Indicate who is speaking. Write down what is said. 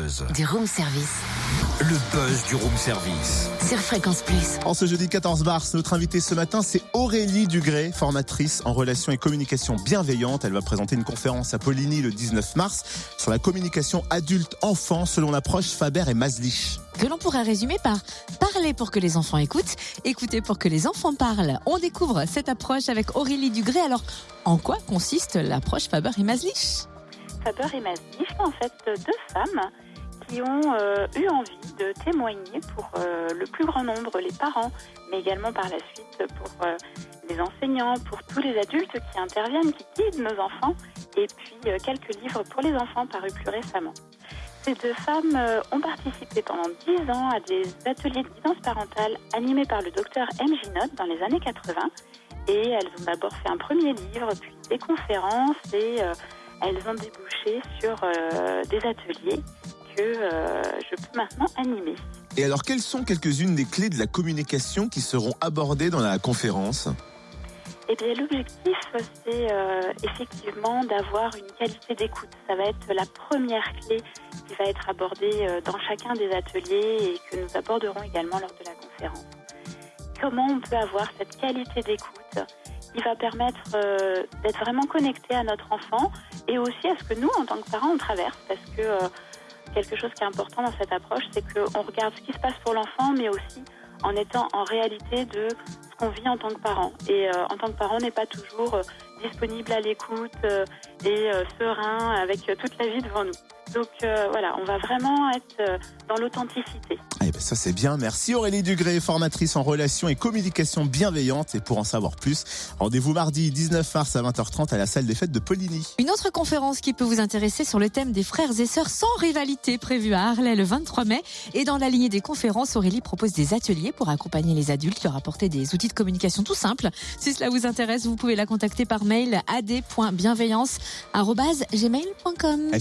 Speaker 1: buzz.
Speaker 2: Du room service
Speaker 1: Le buzz du room service.
Speaker 2: sur Fréquence Plus.
Speaker 3: En ce jeudi 14 mars, notre invitée ce matin, c'est Aurélie Dugré, formatrice en relations et communication bienveillante. Elle va présenter une conférence à Poligny le 19 mars sur la communication adulte-enfant selon l'approche Faber et Maslich.
Speaker 4: Que l'on pourrait résumer par parler pour que les enfants écoutent, écouter pour que les enfants parlent. On découvre cette approche avec Aurélie Dugré. Alors, en quoi consiste l'approche Faber et Maslich ?
Speaker 5: Faber et Maslich, en fait, deux femmes qui ont eu envie de témoigner pour le plus grand nombre, les parents, mais également par la suite pour les enseignants, pour tous les adultes qui interviennent, qui guident nos enfants, et puis quelques livres pour les enfants parus plus récemment. Ces deux femmes ont participé pendant 10 ans à des ateliers de guidance parentale animés par le docteur M. Ginot dans les années 80, et elles ont d'abord fait un premier livre, puis des conférences, et elles ont débouché sur des ateliers que je peux maintenant animer.
Speaker 3: Et alors, quelles sont quelques-unes des clés de la communication qui seront abordées dans la conférence ?
Speaker 5: Eh bien, l'objectif, c'est effectivement d'avoir une qualité d'écoute. Ça va être la première clé qui va être abordée dans chacun des ateliers et que nous aborderons également lors de la conférence. Comment on peut avoir cette qualité d'écoute qui va permettre d'être vraiment connecté à notre enfant et aussi à ce que nous, en tant que parents, on traverse. Parce que quelque chose qui est important dans cette approche, c'est qu'on regarde ce qui se passe pour l'enfant, mais aussi en étant en réalité de ce qu'on vit en tant que parent. Et en tant que parent, on n'est pas toujours disponible à l'écoute et serein avec toute la vie devant nous. Donc voilà, on va vraiment être dans l'authenticité.
Speaker 3: Eh ben ça c'est bien, merci Aurélie Dugré, formatrice en relations et communication bienveillante. Et pour en savoir plus, rendez-vous mardi 19 mars à 20h30 à la salle des fêtes de Poligny.
Speaker 4: Une autre conférence qui peut vous intéresser sur le thème des frères et sœurs sans rivalité prévue à Arlay le 23 mai. Et dans la lignée des conférences, Aurélie propose des ateliers pour accompagner les adultes, leur apporter des outils de communication tout simples. Si cela vous intéresse, vous pouvez la contacter par mail ad.bienveillance@gmail.com.